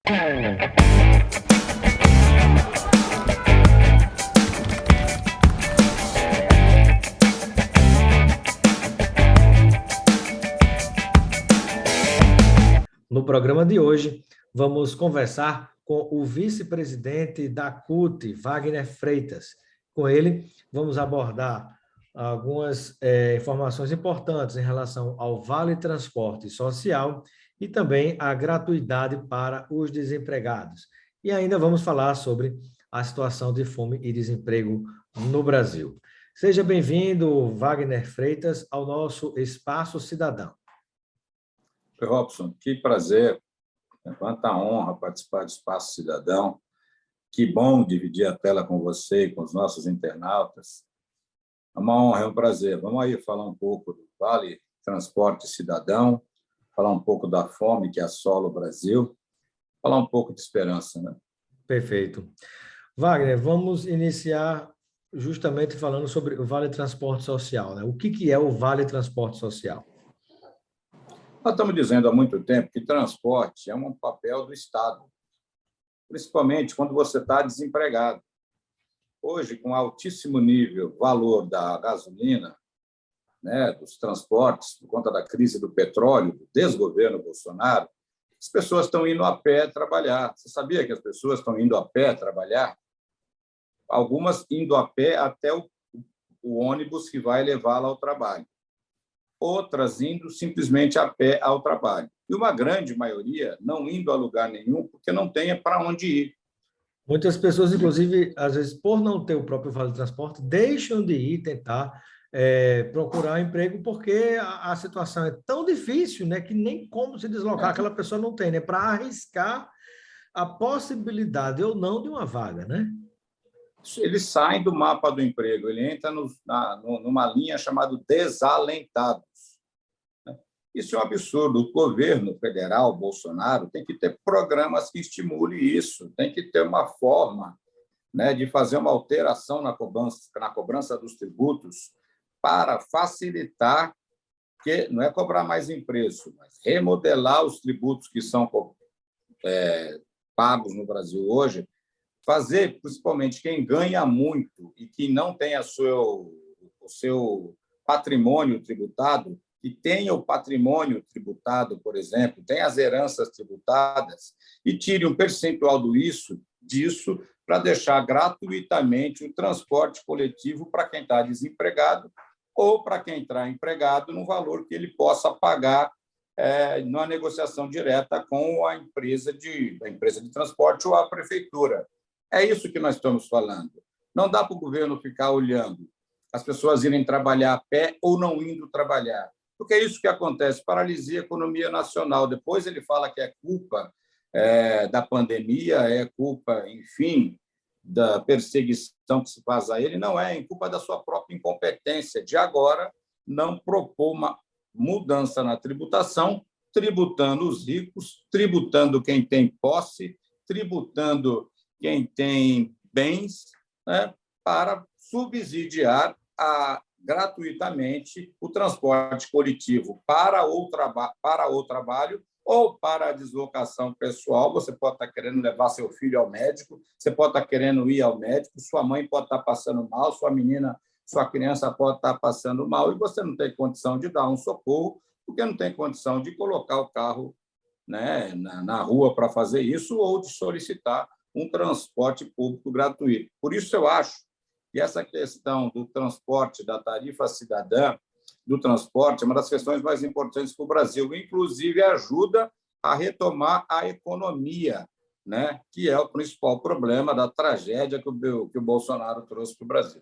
No programa de hoje, vamos conversar com o vice-presidente da CUT, Wagner Freitas. Com ele, vamos abordar algumas informações importantes em relação ao Vale Transporte Social e também a gratuidade para os desempregados. E ainda vamos falar sobre a situação de fome e desemprego no Brasil. Seja bem-vindo, Wagner Freitas, ao nosso Espaço Cidadão. Oi, Robson, que prazer, quanta honra participar do Espaço Cidadão. Que bom dividir a tela com você e com os nossos internautas. É uma honra, é um prazer. Vamos aí falar um pouco do Vale Transporte Cidadão, falar um pouco da fome que assola o Brasil, falar um pouco de esperança, né? Perfeito. Wagner, vamos iniciar justamente falando sobre o Vale Transporte Social, né? O que é o Vale Transporte Social? Nós estamos dizendo há muito tempo que transporte é um papel do Estado, principalmente quando você está desempregado. Hoje, com altíssimo nível, valor da gasolina, né, dos transportes, por conta da crise do petróleo, do desgoverno Bolsonaro, as pessoas estão indo a pé trabalhar. Você sabia que as pessoas estão indo a pé trabalhar? Algumas indo a pé até o ônibus que vai levá-la ao trabalho. Outras indo simplesmente a pé ao trabalho. E uma grande maioria não indo a lugar nenhum porque não tem para onde ir. Muitas pessoas, inclusive, às vezes, por não ter o próprio Vale Transporte, deixam de ir tentar procurar emprego porque a situação é tão difícil, né, que nem como se deslocar aquela pessoa não tem, né, para arriscar a possibilidade ou não de uma vaga, né? Eles saem do mapa do emprego, ele entra numa linha chamada desalentados. Isso é um absurdo. O governo federal, Bolsonaro, tem que ter programas que estimulem isso, tem que ter uma forma, né, de fazer uma alteração na cobrança dos tributos para facilitar, que não é cobrar mais em preço, mas remodelar os tributos que são pagos no Brasil hoje, fazer, principalmente, quem ganha muito e que não tem o seu patrimônio tributado, que tenha o patrimônio tributado, por exemplo, tem as heranças tributadas, e tire um percentual disso para deixar gratuitamente o transporte coletivo para quem está desempregado ou para quem está empregado no valor que ele possa pagar numa negociação direta com a empresa de transporte ou a prefeitura. É isso que nós estamos falando. Não dá para o governo ficar olhando as pessoas irem trabalhar a pé ou não indo trabalhar, porque é isso que acontece, paralisia a economia nacional. Depois ele fala que é culpa da pandemia, é culpa, enfim, da perseguição que se faz a ele. Não é culpa da sua própria incompetência de agora não propor uma mudança na tributação, tributando os ricos, tributando quem tem posse, tributando quem tem bens, né, para subsidiar gratuitamente o transporte coletivo para o trabalho ou para a deslocação pessoal. Você pode estar querendo levar seu filho ao médico, você pode estar querendo ir ao médico, sua mãe pode estar passando mal, sua criança pode estar passando mal e você não tem condição de dar um socorro, porque não tem condição de colocar o carro, né, na rua para fazer isso ou de solicitar um transporte público gratuito. Por isso, eu acho que essa questão do transporte, da tarifa cidadã, do transporte, é uma das questões mais importantes para o Brasil. Inclusive, ajuda a retomar a economia, né, que é o principal problema da tragédia que o Bolsonaro trouxe para o Brasil.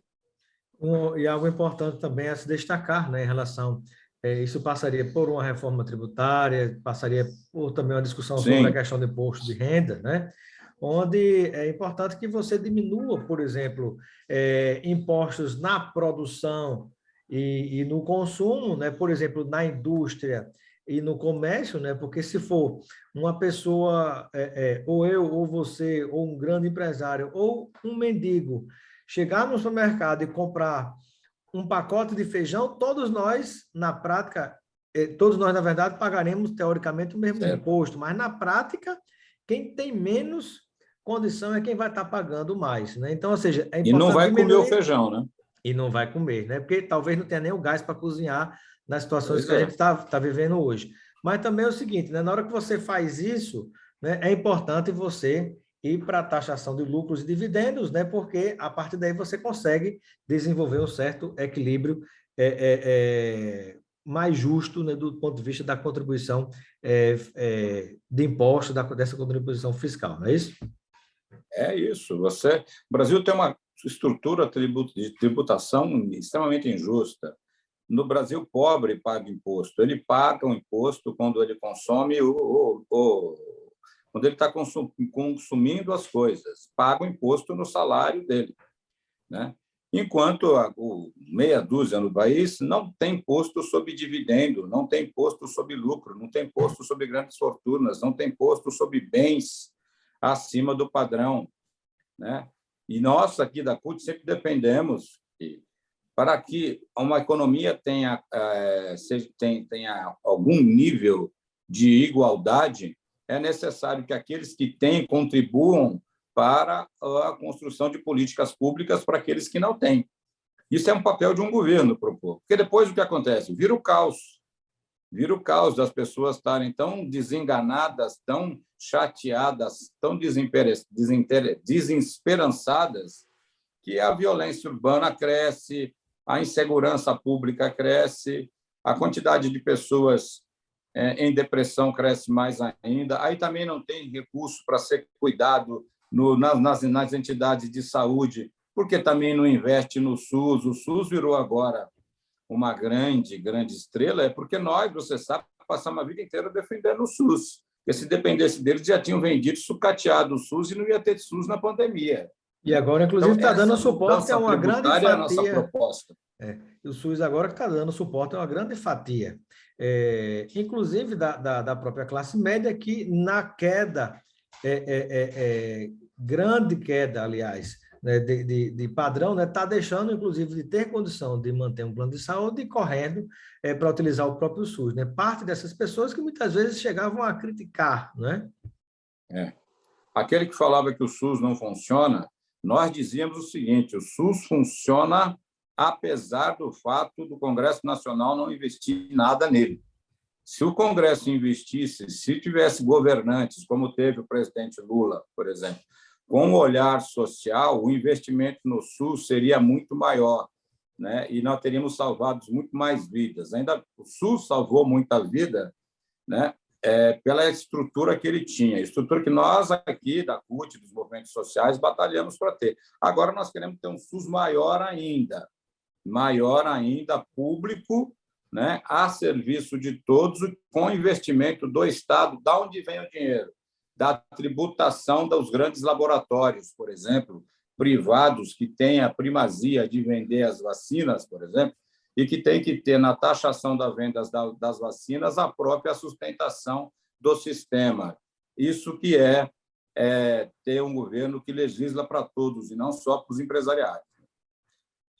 E algo importante também é se destacar, né, em relação... isso passaria por uma reforma tributária, passaria por também uma discussão sobre a questão do imposto de renda, né? Onde é importante que você diminua, por exemplo, impostos na produção e no consumo, né? Por exemplo, na indústria e no comércio, né? Porque se for uma pessoa, ou eu, ou você, ou um grande empresário, ou um mendigo, chegar no supermercado e comprar um pacote de feijão, todos nós, na prática, na verdade, pagaremos, teoricamente, o mesmo imposto, mas, na prática, quem tem menos condição é quem vai estar pagando mais, né? Então, ou seja, é E não importante vai diminuir... comer o feijão, né? E não vai comer, né? Porque talvez não tenha nem o gás para cozinhar nas situações Pois que a é. gente está vivendo hoje. Mas também é o seguinte, né? Na hora que você faz isso, né, é importante você ir para a taxação de lucros e dividendos, né? Porque a partir daí você consegue desenvolver um certo equilíbrio mais justo, né, do ponto de vista da contribuição de impostos, dessa contribuição fiscal, não é isso? É isso. O Brasil tem uma estrutura de tributação extremamente injusta. No Brasil, pobre paga imposto. Ele paga o imposto quando ele consome quando ele está consumindo as coisas. Paga o imposto no salário dele, né? Enquanto o meia dúzia no país não tem imposto sobre dividendo, não tem imposto sobre lucro, não tem imposto sobre grandes fortunas, não tem imposto sobre bens acima do padrão, né? E nós aqui da CUT sempre dependemos para que uma economia tenha algum nível de igualdade, é necessário que aqueles que têm contribuam para a construção de políticas públicas para aqueles que não têm. Isso é um papel de um governo propor. Porque depois o que acontece? Vira o caos. Vira o caos das pessoas estarem tão desenganadas, tão chateadas, tão desesperançadas, que a violência urbana cresce, a insegurança pública cresce, a quantidade de pessoas em depressão cresce mais ainda. Aí também não tem recurso para ser cuidado nas entidades de saúde, porque também não investe no SUS. O SUS virou agora uma grande estrela, é porque nós, você sabe, passamos a vida inteira defendendo o SUS. Porque se dependesse deles, já tinham vendido, sucateado o SUS e não ia ter SUS na pandemia. E agora, inclusive, está Então, dando essa suporte a mudança uma grande tributária é a nossa fatia. proposta. O SUS agora que está dando suporte a uma grande fatia, inclusive da própria classe média, que na queda, grande queda, aliás, né, de padrão, né, está deixando, inclusive, de ter condição de manter um plano de saúde e correndo para utilizar o próprio SUS. Né? Parte dessas pessoas que muitas vezes chegavam a criticar, né? Aquele que falava que o SUS não funciona, nós dizíamos o seguinte: o SUS funciona apesar do fato do Congresso Nacional não investir nada nele. Se o Congresso investisse, se tivesse governantes, como teve o presidente Lula, por exemplo, com o olhar social, o investimento no SUS seria muito maior, né? E nós teríamos salvado muito mais vidas. Ainda o SUS salvou muita vida, né? Pela estrutura que ele tinha, estrutura que nós aqui da CUT, dos movimentos sociais, batalhamos para ter. Agora nós queremos ter um SUS maior ainda, público, né, a serviço de todos, com investimento do Estado. Da onde vem o dinheiro? Da tributação dos grandes laboratórios, por exemplo, privados, que têm a primazia de vender as vacinas, por exemplo, e que tem que ter na taxação das vendas das vacinas a própria sustentação do sistema. Isso que é ter um governo que legisla para todos e não só para os empresariados.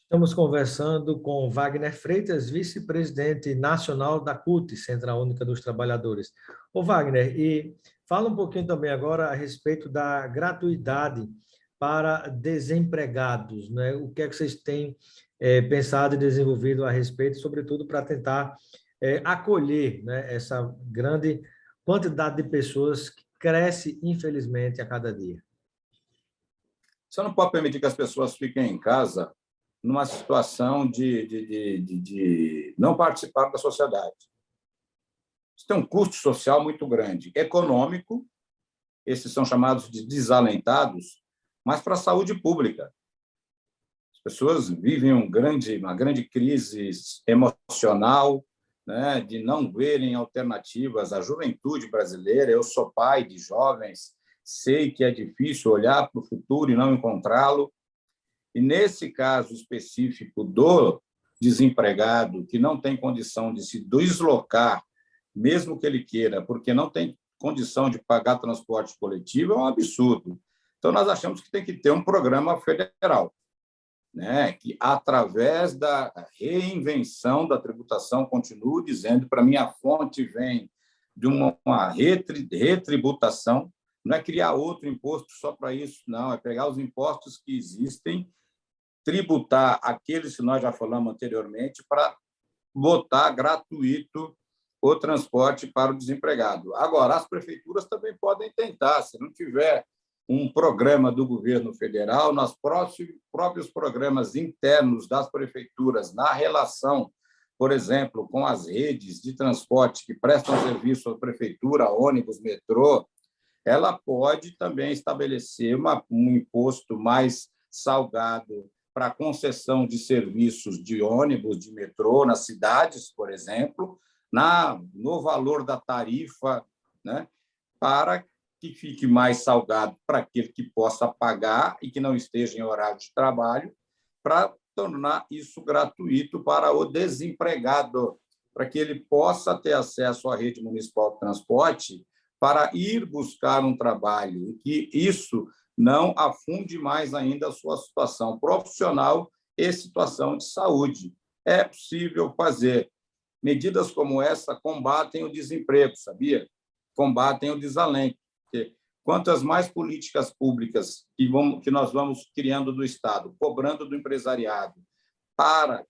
Estamos conversando com Wagner Freitas, vice-presidente nacional da CUT, Central Única dos Trabalhadores. Ô Wagner, e fala um pouquinho também agora a respeito da gratuidade para desempregados, né? O que é que vocês têm pensado e desenvolvido a respeito, sobretudo para tentar acolher, né, essa grande quantidade de pessoas que cresce, infelizmente, a cada dia? Você não pode permitir que as pessoas fiquem em casa numa situação de não participar da sociedade. Isso tem um custo social muito grande, econômico, esses são chamados de desalentados, mas para a saúde pública. As pessoas vivem uma grande crise emocional, né, de não verem alternativas. A juventude brasileira, eu sou pai de jovens, sei que é difícil olhar para o futuro e não encontrá-lo. E, nesse caso específico do desempregado, que não tem condição de se deslocar, mesmo que ele queira, porque não tem condição de pagar transporte coletivo, é um absurdo. Então, nós achamos que tem que ter um programa federal, né, que, através da reinvenção da tributação, continuo dizendo, para mim, a fonte vem de uma retributação. Não é criar outro imposto só para isso, não. É pegar os impostos que existem, tributar aqueles que nós já falamos anteriormente, para botar gratuito o transporte para o desempregado. Agora, as prefeituras também podem tentar, se não tiver um programa do governo federal, nos próprios programas internos das prefeituras, na relação, por exemplo, com as redes de transporte que prestam serviço à prefeitura, ônibus, metrô, ela pode também estabelecer um imposto mais salgado para a concessão de serviços de ônibus, de metrô, nas cidades, por exemplo, no valor da tarifa, né, para que fique mais salgado para aquele que possa pagar e que não esteja em horário de trabalho, para tornar isso gratuito para o desempregado, para que ele possa ter acesso à rede municipal de transporte para ir buscar um trabalho, e que isso não afunde mais ainda a sua situação profissional e situação de saúde. É possível fazer. Medidas como essa combatem o desemprego, sabia? Combatem o desalento. Porque quantas mais políticas públicas que nós vamos criando do Estado, cobrando do empresariado, para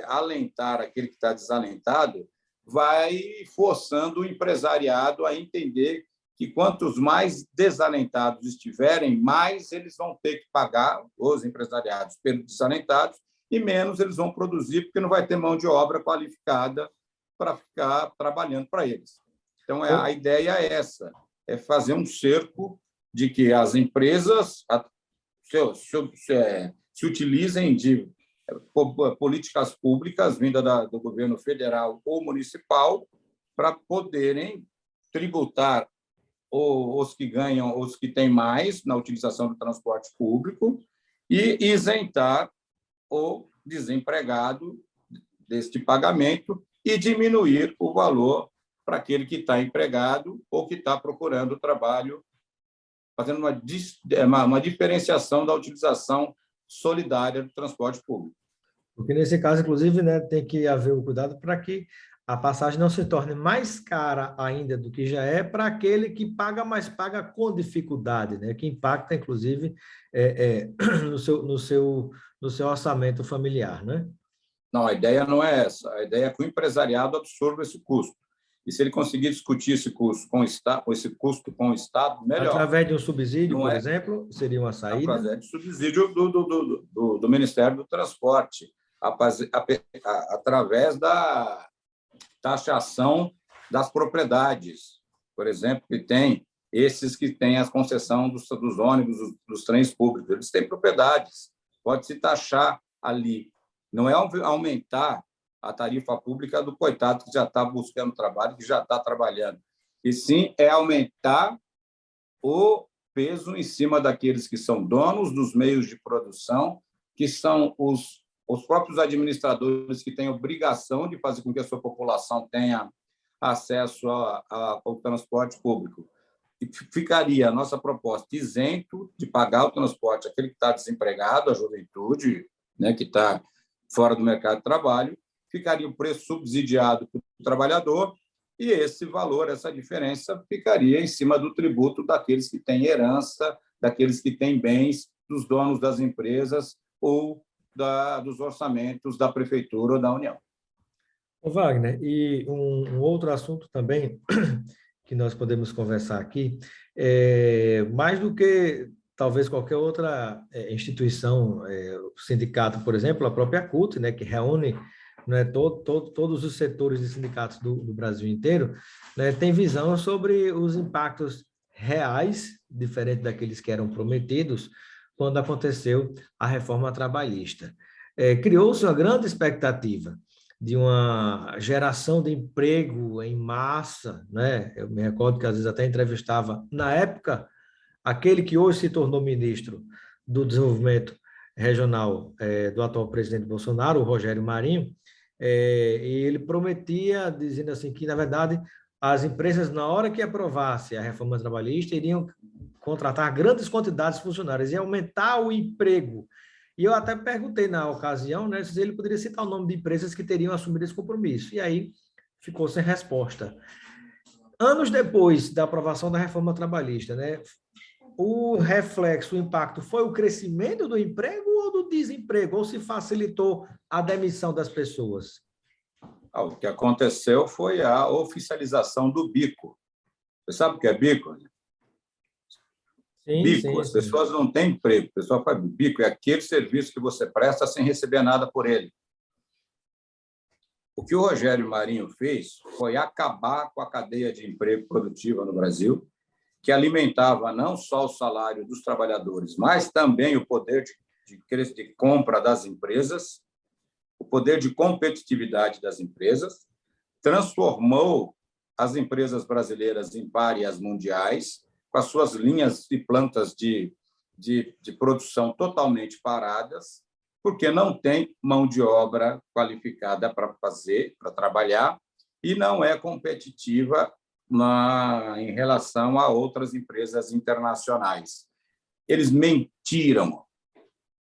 alentar aquele que está desalentado, vai forçando o empresariado a entender que quantos mais desalentados estiverem, mais eles vão ter que pagar, os empresariados, pelos desalentados, e menos eles vão produzir, porque não vai ter mão de obra qualificada para ficar trabalhando para eles. Então, a ideia é essa, é fazer um cerco de que as empresas se utilizem de políticas públicas vindas do governo federal ou municipal para poderem tributar os que ganham, os que têm mais na utilização do transporte público e isentar o desempregado deste pagamento e diminuir o valor para aquele que está empregado ou que está procurando trabalho, fazendo uma diferenciação da utilização solidária do transporte público. Porque, nesse caso, inclusive, né, tem que haver o cuidado para que a passagem não se torne mais cara ainda do que já é para aquele que paga, mas paga com dificuldade, né, que impacta, inclusive, no seu orçamento familiar, né? Não, a ideia não é essa. A ideia é que o empresariado absorva esse custo. E se ele conseguir discutir esse custo com o Estado, melhor. Através de um subsídio, por exemplo, seria uma saída? Através de subsídio do Ministério do Transporte, através da taxação das propriedades, por exemplo, que tem esses que têm a concessão dos ônibus, dos trens públicos. Eles têm propriedades, pode-se taxar ali. Não é aumentar a tarifa pública do coitado que já está buscando trabalho, que já está trabalhando, e sim é aumentar o peso em cima daqueles que são donos dos meios de produção, que são os próprios administradores que têm obrigação de fazer com que a sua população tenha acesso ao transporte público. E ficaria a nossa proposta isento de pagar o transporte aquele que está desempregado, a juventude, né, que está fora do mercado de trabalho, ficaria o preço subsidiado para o trabalhador e esse valor, essa diferença, ficaria em cima do tributo daqueles que têm herança, daqueles que têm bens, dos donos das empresas ou dos orçamentos da Prefeitura ou da União. Ô Wagner, e um outro assunto também que nós podemos conversar aqui, mais do que talvez qualquer outra instituição, sindicato, por exemplo, a própria CUT, né, que reúne, né, todos os setores de sindicatos do Brasil inteiro, né, tem visão sobre os impactos reais, diferente daqueles que eram prometidos, quando aconteceu a reforma trabalhista. Criou-se uma grande expectativa de uma geração de emprego em massa, né? Eu me recordo que às vezes até entrevistava, na época, aquele que hoje se tornou ministro do Desenvolvimento Regional do atual presidente Bolsonaro, o Rogério Marinho, e ele prometia, dizendo assim, que, na verdade, as empresas, na hora que aprovasse a reforma trabalhista, iriam contratar grandes quantidades de funcionários e aumentar o emprego. E eu até perguntei na ocasião, né, se ele poderia citar o nome de empresas que teriam assumido esse compromisso. E aí ficou sem resposta. anos depois da aprovação da reforma trabalhista, né, o reflexo, o impacto foi o crescimento do emprego ou do desemprego, ou se facilitou a demissão das pessoas? O que aconteceu foi a oficialização do bico. Você sabe o que é bico? Sim, Bico, sim, as sim. pessoas não têm emprego, o pessoal faz bico, é aquele serviço que você presta sem receber nada por ele. O que o Rogério Marinho fez foi acabar com a cadeia de emprego produtiva no Brasil, que alimentava não só o salário dos trabalhadores, mas também o poder de compra das empresas, o poder de competitividade das empresas, transformou as empresas brasileiras em párias mundiais, com as suas linhas e plantas de produção totalmente paradas, porque não tem mão de obra qualificada para fazer, para trabalhar, e não é competitiva em relação a outras empresas internacionais. Eles mentiram.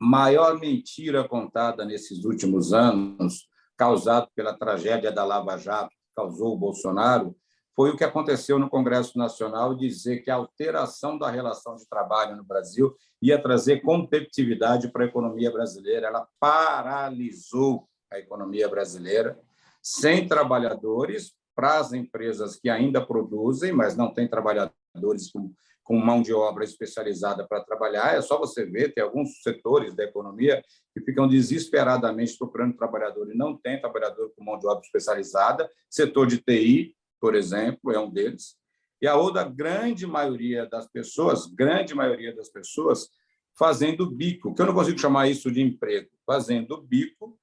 Maior mentira contada nesses últimos anos, causado pela tragédia da Lava Jato, que causou o Bolsonaro, foi o que aconteceu no Congresso Nacional, dizer que a alteração da relação de trabalho no Brasil ia trazer competitividade para a economia brasileira. Ela paralisou a economia brasileira, sem trabalhadores, para as empresas que ainda produzem, mas não têm trabalhadores com mão de obra especializada para trabalhar. É só você ver, tem alguns setores da economia que ficam desesperadamente procurando trabalhador e não tem trabalhador com mão de obra especializada. Setor de TI, por exemplo, é um deles. E a outra grande maioria das pessoas fazendo bico, que eu não consigo chamar isso de emprego, fazendo bico,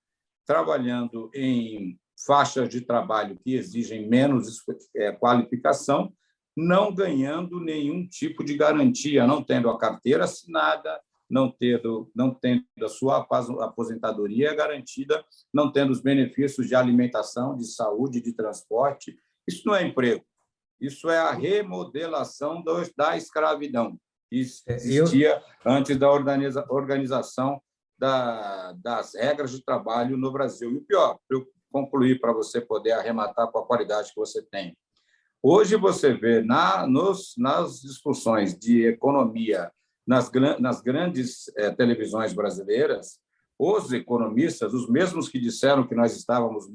trabalhando em faixas de trabalho que exigem menos qualificação, não ganhando nenhum tipo de garantia, não tendo a carteira assinada, não tendo a sua aposentadoria garantida, não tendo os benefícios de alimentação, de saúde, de transporte. Isso não é emprego, isso é a remodelação da escravidão, que existia antes da organização das regras de trabalho no Brasil. E o pior, para eu concluir, para você poder arrematar com a qualidade que você tem, hoje você vê nas discussões de economia, nas grandes televisões brasileiras, os economistas, os mesmos que disseram que nós estávamos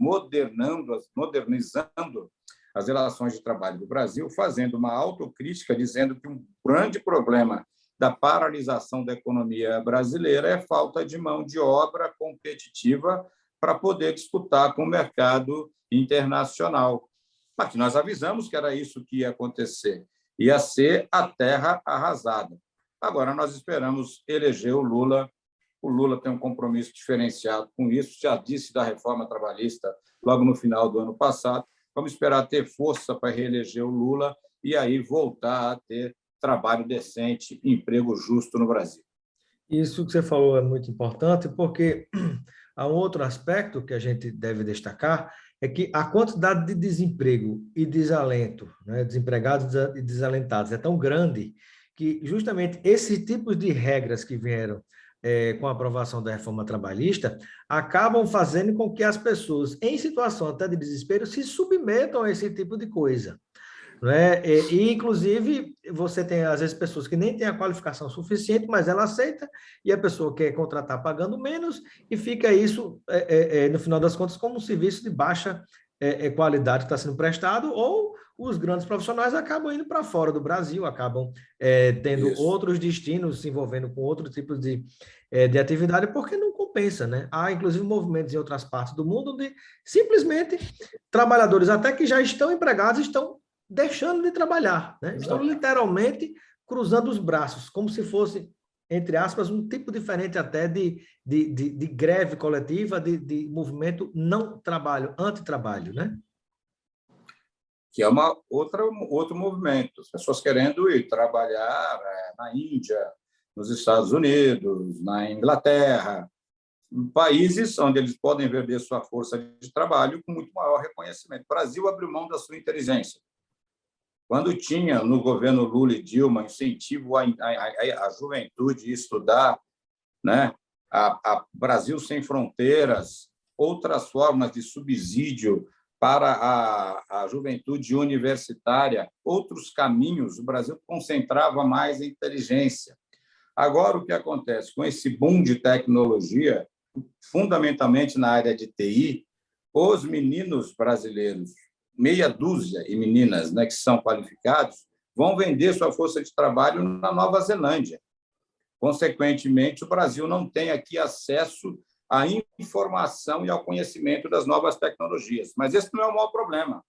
modernizando as relações de trabalho do Brasil, fazendo uma autocrítica, dizendo que um grande problema da paralisação da economia brasileira é falta de mão de obra competitiva para poder disputar com o mercado internacional. Mas nós avisamos que era isso que ia acontecer, ia ser a terra arrasada. Agora nós esperamos eleger o Lula. O Lula tem um compromisso diferenciado com isso, já disse da reforma trabalhista logo no final do ano passado. Vamos esperar ter força para reeleger o Lula e aí voltar a ter trabalho decente, emprego justo no Brasil. Isso que você falou é muito importante, porque há um outro aspecto que a gente deve destacar, é que a quantidade de desemprego e desalento, né, desempregados e desalentados, é tão grande que justamente esses tipos de regras que vieram com a aprovação da reforma trabalhista acabam fazendo com que as pessoas, em situação até de desespero, se submetam a esse tipo de coisa. Né? Inclusive, você tem, às vezes, pessoas que nem têm a qualificação suficiente, mas ela aceita, e a pessoa quer contratar pagando menos, e fica isso, no final das contas, como um serviço de baixa qualidade que está sendo prestado, ou os grandes profissionais acabam indo para fora do Brasil, acabam tendo outros destinos, se envolvendo com outro tipo de atividade, porque não compensa, né? Há, inclusive, movimentos em outras partes do mundo onde simplesmente trabalhadores, até que já estão empregados, estão deixando de trabalhar, né? Estão literalmente cruzando os braços, como se fosse, entre aspas, um tipo diferente até de greve coletiva, de movimento não trabalho, antitrabalho, né? Que é outro movimento. As pessoas querendo ir trabalhar na Índia, nos Estados Unidos, na Inglaterra, países onde eles podem vender sua força de trabalho com muito maior reconhecimento. O Brasil abriu mão da sua inteligência. Quando tinha, no governo Lula e Dilma, incentivo à juventude estudar, né? a Brasil Sem Fronteiras, outras formas de subsídio para a juventude universitária, outros caminhos. O Brasil concentrava mais em inteligência. Agora, o que acontece? Com esse boom de tecnologia, fundamentalmente na área de TI, os meninos brasileiros, meia dúzia e meninas, né, que são qualificados, vão vender sua força de trabalho na Nova Zelândia. Consequentemente, o Brasil não tem aqui acesso à informação e ao conhecimento das novas tecnologias. Mas esse não é o maior problema.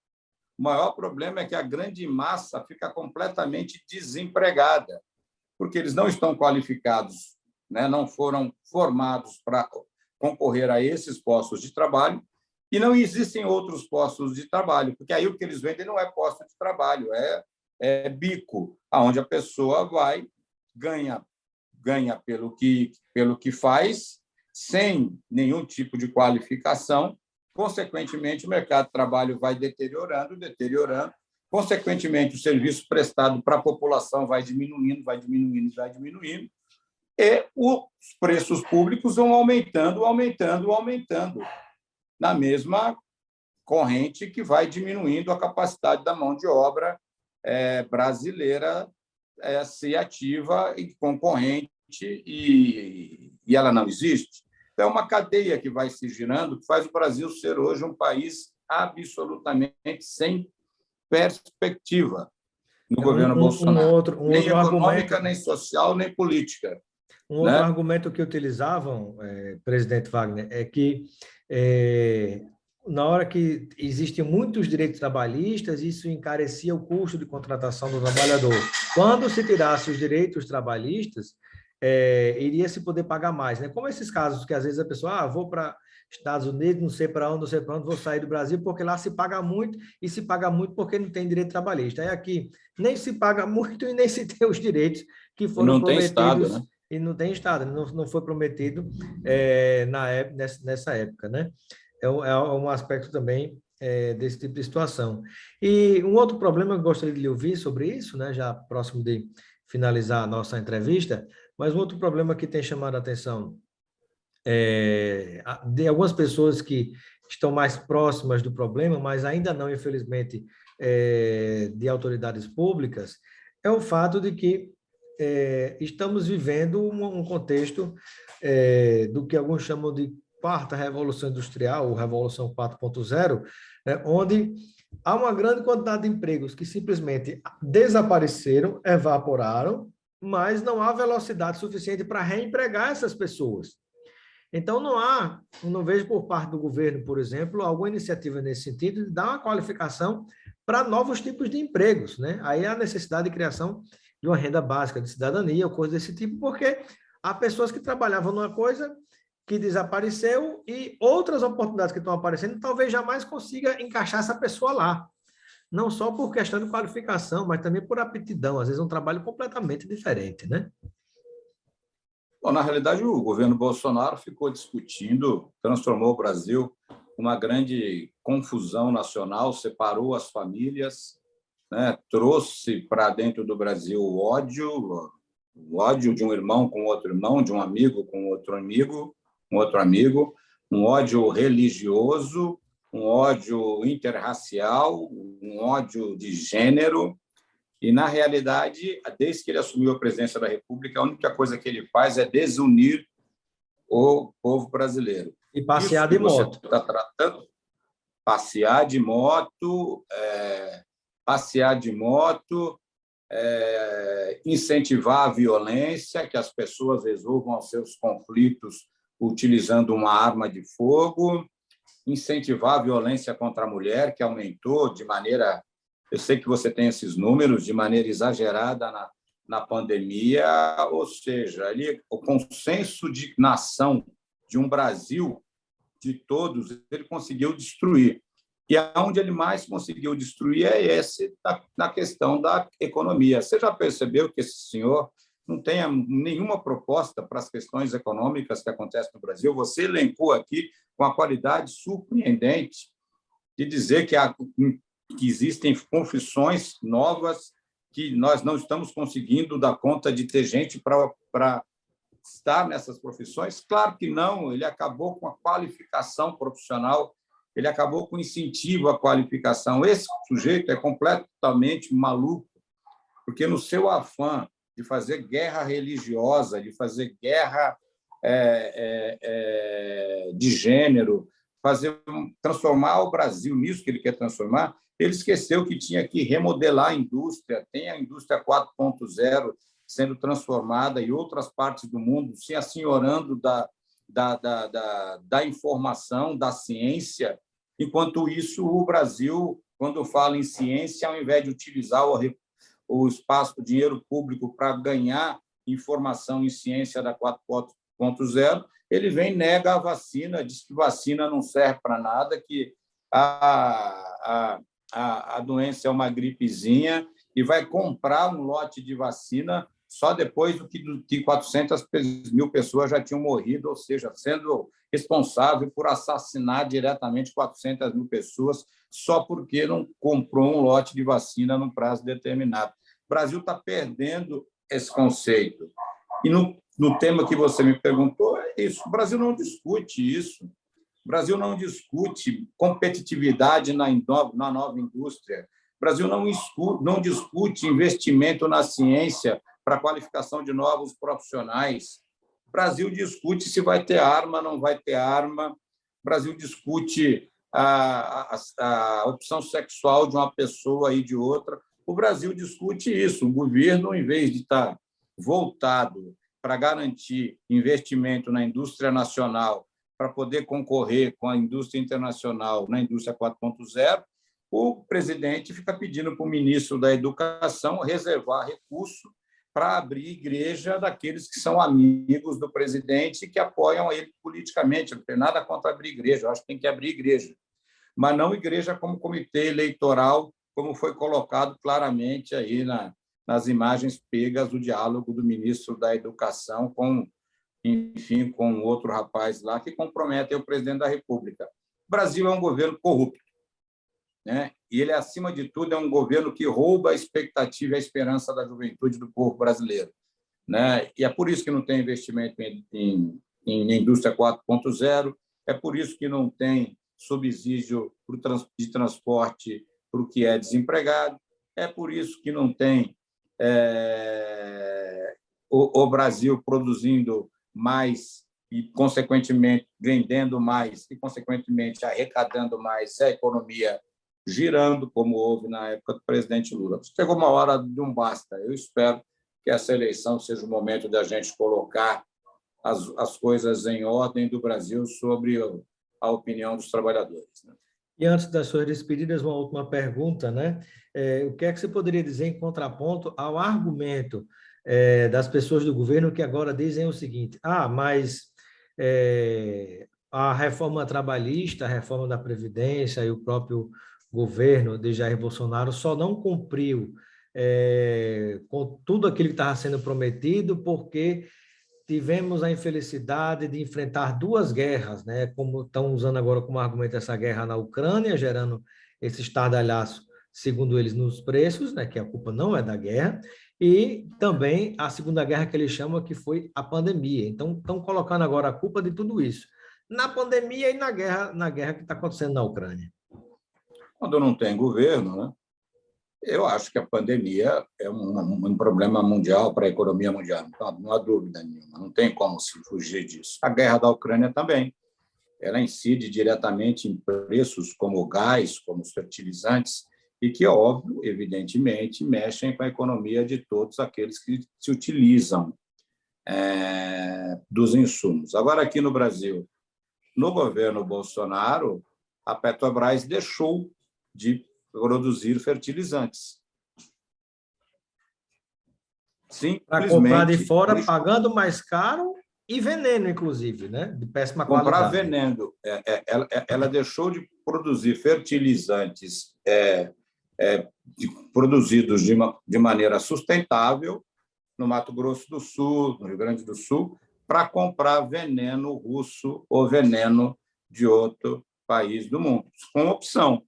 O maior problema é que a grande massa fica completamente desempregada, porque eles não estão qualificados, né? Não foram formados para concorrer a esses postos de trabalho, e não existem outros postos de trabalho, porque aí o que eles vendem não é posto de trabalho, é bico, aonde a pessoa vai, ganha pelo que faz, sem nenhum tipo de qualificação. Consequentemente, o mercado de trabalho vai deteriorando, consequentemente, o serviço prestado para a população vai diminuindo, e os preços públicos vão aumentando, na mesma corrente que vai diminuindo a capacidade da mão de obra brasileira ser ativa e concorrente, e ela não existe. Então, é uma cadeia que vai se girando, que faz o Brasil ser hoje um país absolutamente sem perspectiva no governo Bolsonaro. Nem econômica, nem social, nem política. Um outro argumento que utilizavam, presidente Wagner, é que na hora que existem muitos direitos trabalhistas, isso encarecia o custo de contratação do trabalhador. Quando se tirasse os direitos trabalhistas, iria se poder pagar mais, né? Como esses casos que às vezes a pessoa, vou para Estados Unidos, não sei para onde, vou sair do Brasil, porque lá se paga muito, e se paga muito porque não tem direito trabalhista. Aí aqui nem se paga muito e nem se tem os direitos que foram prometidos. Estado, né? E não tem Estado, não foi prometido nessa época, né? É um aspecto também desse tipo de situação. E um outro problema que eu gostaria de lhe ouvir sobre isso, né, já próximo de finalizar a nossa entrevista, mas um outro problema que tem chamado a atenção de algumas pessoas que estão mais próximas do problema, mas ainda não, infelizmente, de autoridades públicas, é o fato de que estamos vivendo um contexto do que alguns chamam de quarta revolução industrial, ou revolução 4.0, né, onde há uma grande quantidade de empregos que simplesmente desapareceram, evaporaram, mas não há velocidade suficiente para reempregar essas pessoas. Então, não vejo por parte do governo, por exemplo, alguma iniciativa nesse sentido de dar uma qualificação para novos tipos de empregos, né? Aí há a necessidade de criação de uma renda básica de cidadania, ou coisa desse tipo, porque há pessoas que trabalhavam numa coisa que desapareceu e outras oportunidades que estão aparecendo, talvez jamais consiga encaixar essa pessoa lá. Não só por questão de qualificação, mas também por aptidão. Às vezes um trabalho completamente diferente, né? Bom, na realidade, o governo Bolsonaro ficou discutindo, transformou o Brasil numa grande confusão nacional, separou as famílias, né? Trouxe para dentro do Brasil o ódio de um irmão com outro irmão, de um amigo com outro amigo, um ódio religioso, um ódio interracial, um ódio de gênero. E, na realidade, desde que ele assumiu a presidência da República, a única coisa que ele faz é desunir o povo brasileiro. E passear de moto. Você está tratando? Passear de moto, incentivar a violência, que as pessoas resolvam os seus conflitos utilizando uma arma de fogo, incentivar a violência contra a mulher, que aumentou de maneira... Eu sei que você tem esses números de maneira exagerada na pandemia, ou seja, ali, o consenso de nação de um Brasil, de todos, ele conseguiu destruir. E aonde ele mais conseguiu destruir na questão da economia. Você já percebeu que esse senhor não tem nenhuma proposta para as questões econômicas que acontecem no Brasil? Você elencou aqui com a qualidade surpreendente de dizer que existem confissões novas, que nós não estamos conseguindo dar conta de ter gente para estar nessas profissões. Claro que não, ele acabou com a qualificação profissional ele acabou com incentivo à qualificação. Esse sujeito é completamente maluco, porque no seu afã de fazer guerra religiosa, de fazer guerra de gênero, transformar o Brasil nisso que ele quer transformar, ele esqueceu que tinha que remodelar a indústria, tem a indústria 4.0 sendo transformada e outras partes do mundo se assenhorando da informação, da ciência. Enquanto isso, o Brasil, quando fala em ciência, ao invés de utilizar o espaço, o dinheiro público para ganhar informação em ciência da 4.0, ele vem e nega a vacina, diz que vacina não serve para nada, que a doença é uma gripezinha e vai comprar um lote de vacina só depois do que 400 mil pessoas já tinham morrido, ou seja, sendo responsável por assassinar diretamente 400 mil pessoas só porque não comprou um lote de vacina num prazo determinado. O Brasil está perdendo esse conceito. E no tema que você me perguntou, é isso. O Brasil não discute isso. O Brasil não discute competitividade na nova indústria. O Brasil não discute investimento na ciência para a qualificação de novos profissionais. O Brasil discute se vai ter arma, não vai ter arma. O Brasil discute a opção sexual de uma pessoa e de outra. O Brasil discute isso. O governo, em vez de estar voltado para garantir investimento na indústria nacional, para poder concorrer com a indústria internacional na indústria 4.0, o presidente fica pedindo para o ministro da Educação reservar recurso para abrir igreja daqueles que são amigos do presidente e que apoiam ele politicamente. Não tem nada contra abrir igreja, eu acho que tem que abrir igreja, mas não igreja como comitê eleitoral, como foi colocado claramente aí nas imagens pegas do diálogo do ministro da Educação com outro rapaz lá que comprometem o presidente da República. O Brasil é um governo corrupto, né? E ele, acima de tudo, é um governo que rouba a expectativa e a esperança da juventude do povo brasileiro, né? E é por isso que não tem investimento em indústria 4.0, é por isso que não tem subsídio de transporte para o que é desempregado, é por isso que não tem o Brasil produzindo mais e, consequentemente, vendendo mais e, consequentemente, arrecadando mais, a economia girando, como houve na época do presidente Lula. Chegou uma hora de um basta. Eu espero que essa eleição seja o momento da gente colocar as coisas em ordem do Brasil sobre a opinião dos trabalhadores, né? E antes das suas despedidas, uma última pergunta, né? O que é que você poderia dizer em contraponto ao argumento das pessoas do governo que agora dizem o seguinte: mas a reforma trabalhista, a reforma da Previdência e o próprio governo de Jair Bolsonaro só não cumpriu com tudo aquilo que estava sendo prometido porque tivemos a infelicidade de enfrentar duas guerras, né? Como estão usando agora como argumento essa guerra na Ucrânia, gerando esse estardalhaço, segundo eles, nos preços, né? Que a culpa não é da guerra, e também a segunda guerra que eles chamam que foi a pandemia. Então, estão colocando agora a culpa de tudo isso na pandemia e na guerra que está acontecendo na Ucrânia. Quando não tem governo, né? Eu acho que a pandemia é um problema mundial para a economia mundial, não há dúvida nenhuma, não tem como se fugir disso. A guerra da Ucrânia também, ela incide diretamente em preços como o gás, como os fertilizantes, e que, óbvio, evidentemente, mexem com a economia de todos aqueles que se utilizam dos insumos. Agora, aqui no Brasil, no governo Bolsonaro, a Petrobras deixou de produzir fertilizantes. Para comprar de fora, pagando mais caro e veneno, inclusive, né? De péssima qualidade. Comprar veneno. Ela deixou de produzir fertilizantes produzidos de maneira sustentável no Mato Grosso do Sul, no Rio Grande do Sul, para comprar veneno russo ou veneno de outro país do mundo, com opção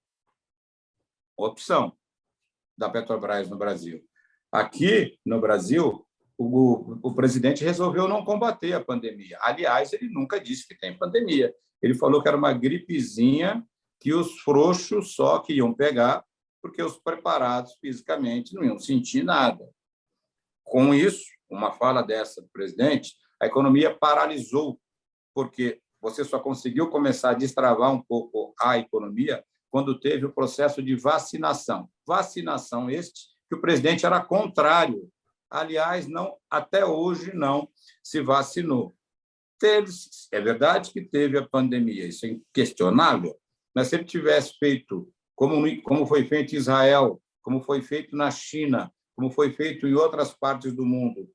da Petrobras no Brasil. Aqui, no Brasil, o presidente resolveu não combater a pandemia. Aliás, ele nunca disse que tem pandemia. Ele falou que era uma gripezinha que os frouxos só que iam pegar, porque os preparados fisicamente não iam sentir nada. Com isso, uma fala dessa do presidente, a economia paralisou, porque você só conseguiu começar a destravar um pouco a economia quando teve o processo de vacinação. Vacinação este que o presidente era contrário. Aliás, não, até hoje não se vacinou. É verdade que teve a pandemia, isso é inquestionável, mas se ele tivesse feito como foi feito em Israel, como foi feito na China, como foi feito em outras partes do mundo,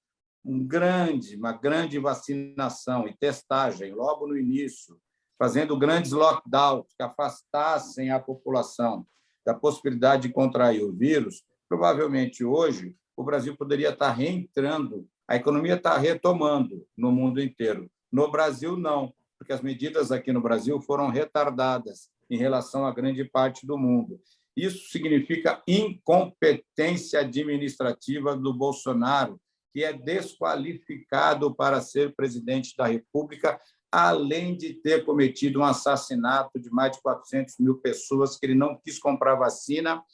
uma grande vacinação e testagem logo no início, fazendo grandes lockdowns que afastassem a população da possibilidade de contrair o vírus, provavelmente hoje o Brasil poderia estar reentrando, a economia está retomando no mundo inteiro. No Brasil, não, porque as medidas aqui no Brasil foram retardadas em relação a grande parte do mundo. Isso significa incompetência administrativa do Bolsonaro, que é desqualificado para ser presidente da República, além de ter cometido um assassinato de mais de 400 mil pessoas que ele não quis comprar vacina,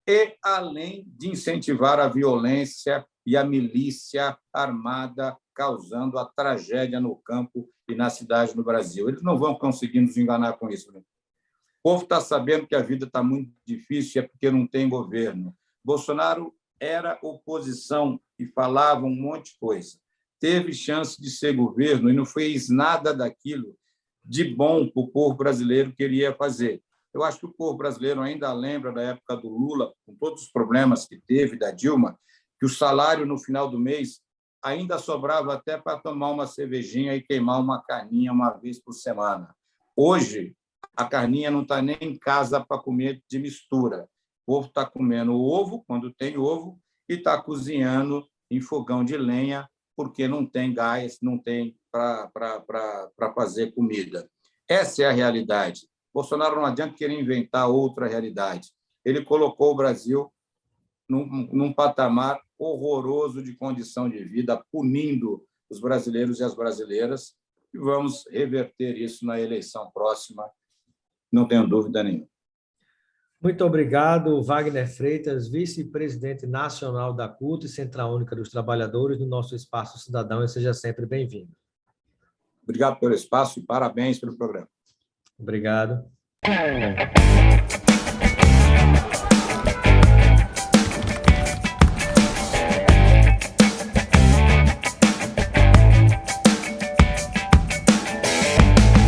e além de incentivar a violência e a milícia armada, causando a tragédia no campo e na cidade no Brasil. Eles não vão conseguir nos enganar com isso. Né? O povo está sabendo que a vida está muito difícil e é porque não tem governo. Bolsonaro era oposição e falava um monte de coisa. Teve chance de ser governo e não fez nada daquilo de bom para o povo brasileiro que ele ia fazer. Eu acho que o povo brasileiro ainda lembra da época do Lula, com todos os problemas que teve, da Dilma, que o salário no final do mês ainda sobrava até para tomar uma cervejinha e queimar uma carninha uma vez por semana. Hoje, a carninha não está nem em casa para comer de mistura. O povo está comendo ovo, quando tem ovo, e está cozinhando em fogão de lenha, porque não tem gás, não tem para fazer comida. Essa é a realidade. Bolsonaro não adianta querer inventar outra realidade. Ele colocou o Brasil num patamar horroroso de condição de vida, punindo os brasileiros e as brasileiras, e vamos reverter isso na eleição próxima, não tenho dúvida nenhuma. Muito obrigado, Wagner Freitas, vice-presidente nacional da CUT, Central Única dos Trabalhadores, do nosso Espaço Cidadão, e seja sempre bem-vindo. Obrigado pelo espaço e parabéns pelo programa. Obrigado.